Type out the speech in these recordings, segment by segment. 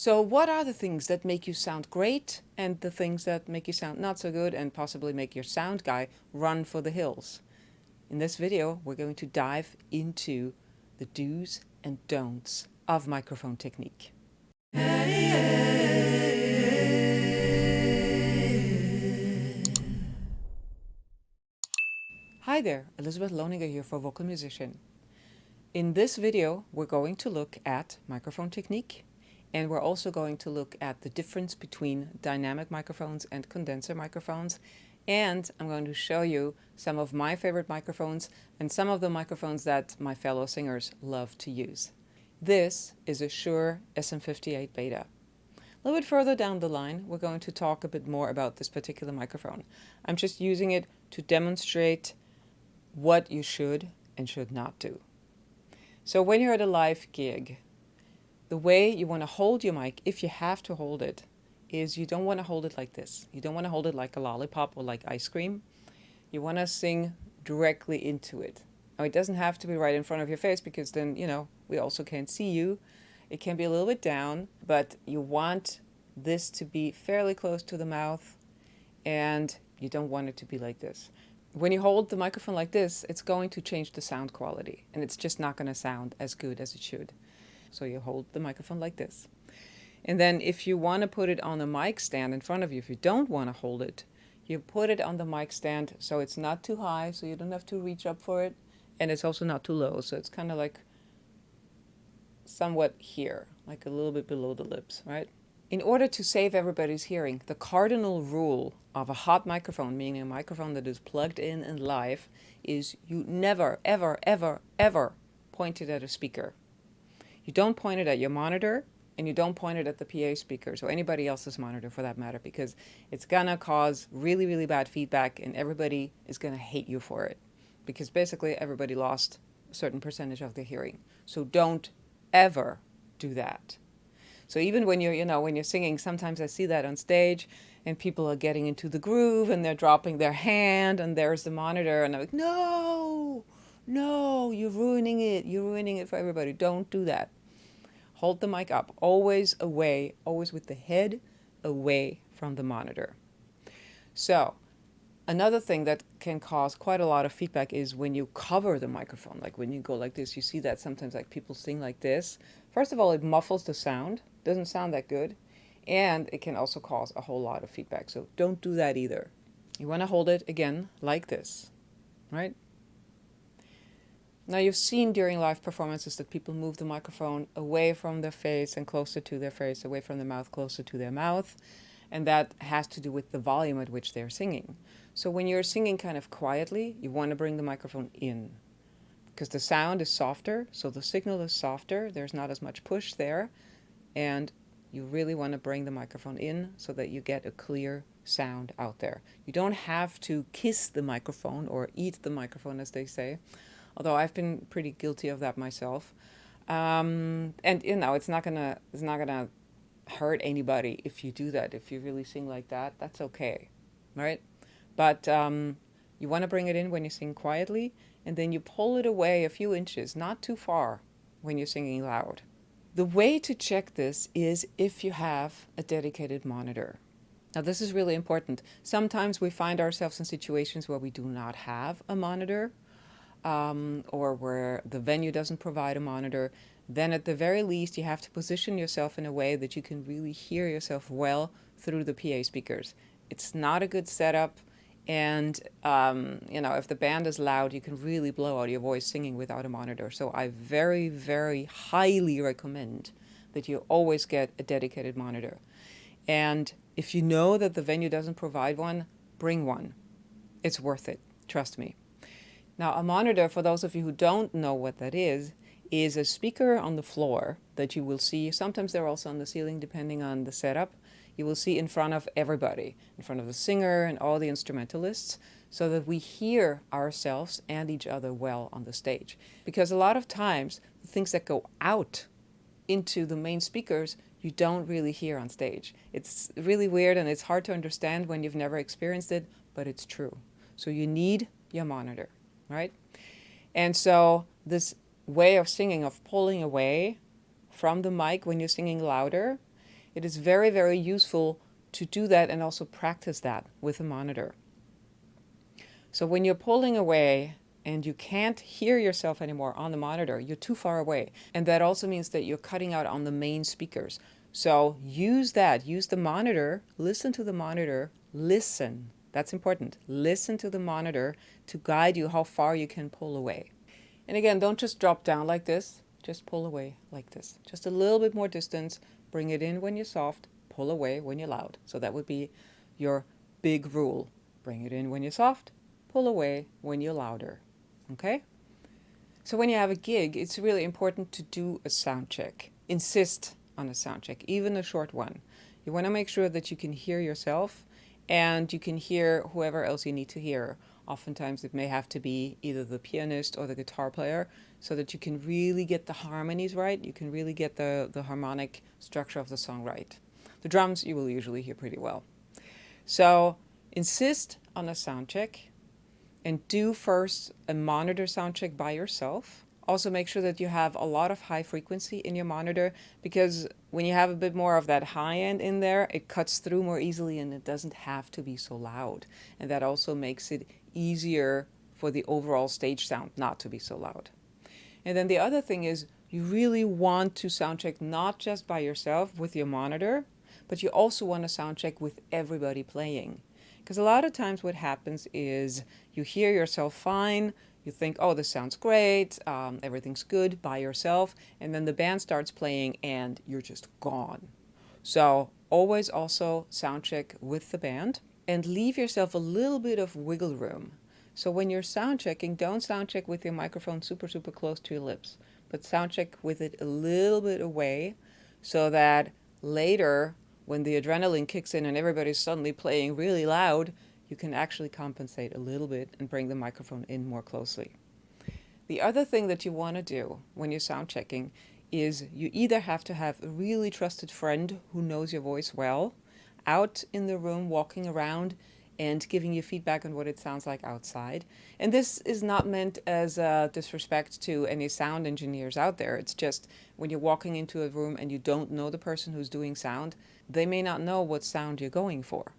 So what are the things that make you sound great and the things that make you sound not so good and possibly make your sound guy run for the hills? In this video, we're going to dive into the do's and don'ts of microphone technique. Hi there, Elizabeth Loninger here for Vocal Musician. In this video, we're going to look at microphone technique, and we're also going to look at the difference between dynamic microphones and condenser microphones. And I'm going to show you some of my favorite microphones and some of the microphones that my fellow singers love to use. This is a Shure SM58 Beta. A little bit further down the line, we're going to talk a bit more about this particular microphone. I'm just using it to demonstrate what you should and should not do. So when you're at a live gig, the way you want to hold your mic, if you have to hold it, is you don't want to hold it like this. You don't want to hold it like a lollipop or like ice cream. You want to sing directly into it. Now, it doesn't have to be right in front of your face because then, we also can't see you. It can be a little bit down, but you want this to be fairly close to the mouth, and you don't want it to be like this. When you hold the microphone like this, it's going to change the sound quality, and it's just not going to sound as good as it should. So you hold the microphone like this. And then if you want to put it on the mic stand in front of you, if you don't want to hold it, you put it on the mic stand so it's not too high, so you don't have to reach up for it, and it's also not too low, so it's kind of like somewhat here, like a little bit below the lips, right? In order to save everybody's hearing, the cardinal rule of a hot microphone, meaning a microphone that is plugged in and live, is you never, ever, ever, ever point it at a speaker. You don't point it at your monitor, and you don't point it at the PA speakers or anybody else's monitor for that matter, because it's gonna cause really, really bad feedback and everybody is gonna hate you for it, because basically everybody lost a certain percentage of their hearing. So don't ever do that. So even when when you're singing, sometimes I see that on stage and people are getting into the groove and they're dropping their hand and there's the monitor and I'm like, no, you're ruining it. You're ruining it for everybody. Don't do that. Hold the mic up, always away, always with the head away from the monitor. So another thing that can cause quite a lot of feedback is when you cover the microphone, like when you go like this. You see that sometimes, like people sing like this. First of all, it muffles the sound, doesn't sound that good, and it can also cause a whole lot of feedback. So don't do that either. You want to hold it again like this, right? Now, you've seen during live performances that people move the microphone away from their face and closer to their face, away from the mouth, closer to their mouth. And that has to do with the volume at which they're singing. So when you're singing kind of quietly, you want to bring the microphone in because the sound is softer, so the signal is softer. There's not as much push there. And you really want to bring the microphone in so that you get a clear sound out there. You don't have to kiss the microphone or eat the microphone, as they say. Although I've been pretty guilty of that myself. And it's not gonna hurt anybody if you do that. If you really sing like that, that's okay, right? But you want to bring it in when you sing quietly, and then you pull it away a few inches, not too far, when you're singing loud. The way to check this is if you have a dedicated monitor. Now, this is really important. Sometimes we find ourselves in situations where we do not have a monitor, or where the venue doesn't provide a monitor. Then at the very least, you have to position yourself in a way that you can really hear yourself well through the PA speakers. It's not a good setup. And, if the band is loud, you can really blow out your voice singing without a monitor. So I very, very highly recommend that you always get a dedicated monitor. And if you know that the venue doesn't provide one, bring one. It's worth it. Trust me. Now, a monitor, for those of you who don't know what that is a speaker on the floor that you will see. Sometimes they're also on the ceiling, depending on the setup. You will see in front of everybody, in front of the singer and all the instrumentalists, so that we hear ourselves and each other well on the stage. Because a lot of times, the things that go out into the main speakers, you don't really hear on stage. It's really weird and it's hard to understand when you've never experienced it, but it's true. So you need your monitor, right? And so this way of singing, of pulling away from the mic when you're singing louder, it is very, very useful to do that and also practice that with a monitor. So when you're pulling away and you can't hear yourself anymore on the monitor, you're too far away. And that also means that you're cutting out on the main speakers. So use that, use the monitor, listen to the monitor, listen. That's important. Listen to the monitor to guide you how far you can pull away. And again, don't just drop down like this, just pull away like this. Just a little bit more distance, bring it in when you're soft, pull away when you're loud. So that would be your big rule. Bring it in when you're soft, pull away when you're louder. Okay? So when you have a gig, it's really important to do a sound check. Insist on a sound check, even a short one. You want to make sure that you can hear yourself and you can hear whoever else you need to hear. Oftentimes it may have to be either the pianist or the guitar player so that you can really get the harmonies right. You can really get the harmonic structure of the song right. The drums you will usually hear pretty well. So insist on a sound check. And do first a monitor sound check by yourself. Also make sure that you have a lot of high frequency in your monitor, because when you have a bit more of that high end in there, it cuts through more easily and it doesn't have to be so loud. And that also makes it easier for the overall stage sound not to be so loud. And then the other thing is you really want to sound check not just by yourself with your monitor, but you also want to sound check with everybody playing. Because a lot of times what happens is you hear yourself fine, you think, oh, this sounds great, everything's good by yourself, and then the band starts playing and you're just gone. So always also sound check with the band and leave yourself a little bit of wiggle room. So when you're sound checking, don't sound check with your microphone super, super close to your lips, but sound check with it a little bit away so that later, when the adrenaline kicks in and everybody's suddenly playing really loud, you can actually compensate a little bit and bring the microphone in more closely. The other thing that you want to do when you're sound checking is you either have to have a really trusted friend who knows your voice well, out in the room walking around and giving you feedback on what it sounds like outside. And this is not meant as a disrespect to any sound engineers out there. It's just when you're walking into a room and you don't know the person who's doing sound, they may not know what sound you're going for.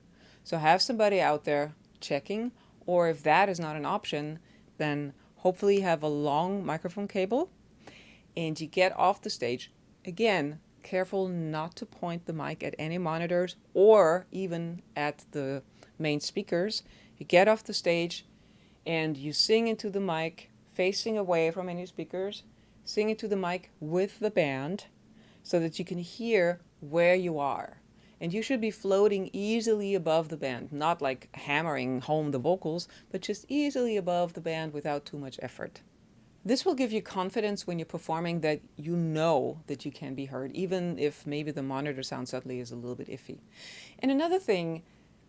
So have somebody out there checking, or if that is not an option, then hopefully you have a long microphone cable and you get off the stage. Again, careful not to point the mic at any monitors or even at the main speakers. You get off the stage and you sing into the mic, facing away from any speakers, sing into the mic with the band so that you can hear where you are. And you should be floating easily above the band, not like hammering home the vocals, but just easily above the band without too much effort. This will give you confidence when you're performing that you know that you can be heard, even if maybe the monitor sound suddenly is a little bit iffy. And another thing,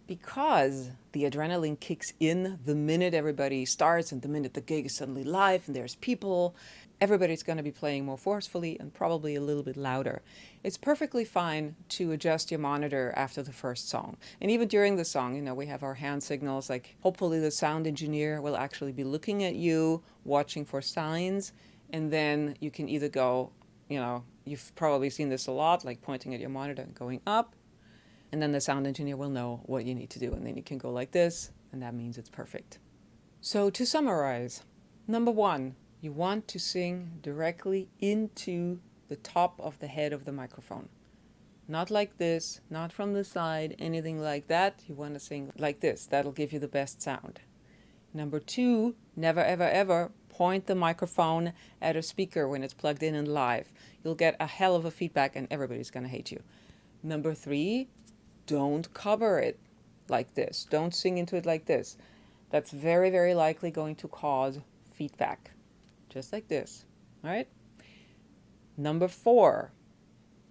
because the adrenaline kicks in the minute everybody starts and the minute the gig is suddenly live and there's people, everybody's going to be playing more forcefully and probably a little bit louder. It's perfectly fine to adjust your monitor after the first song. And even during the song, we have our hand signals, like hopefully the sound engineer will actually be looking at you, watching for signs, and then you can either go, you've probably seen this a lot, like pointing at your monitor and going up, and then the sound engineer will know what you need to do, and then you can go like this, and that means it's perfect. So to summarize, number 1, you want to sing directly into the top of the head of the microphone. Not like this, not from the side, anything like that. You want to sing like this. That'll give you the best sound. Number 2, never ever ever point the microphone at a speaker when it's plugged in and live. You'll get a hell of a feedback and everybody's going to hate you. Number 3, don't cover it like this. Don't sing into it like this. That's very, very likely going to cause feedback. Just like this, all right? Number 4,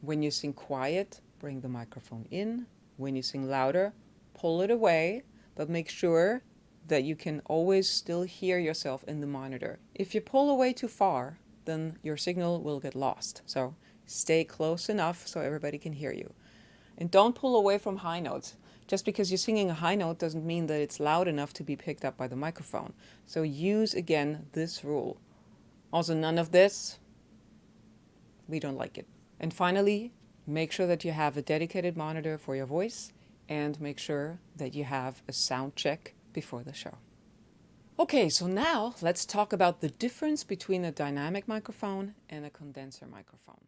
when you sing quiet, bring the microphone in. When you sing louder, pull it away, but make sure that you can always still hear yourself in the monitor. If you pull away too far, then your signal will get lost. So stay close enough so everybody can hear you. And don't pull away from high notes. Just because you're singing a high note doesn't mean that it's loud enough to be picked up by the microphone. So use, again, this rule. Also, none of this. We don't like it. And finally, Make sure that you have a dedicated monitor for your voice, and make sure that you have a sound check before the show. Okay, so now let's talk about the difference between a dynamic microphone and a condenser microphone.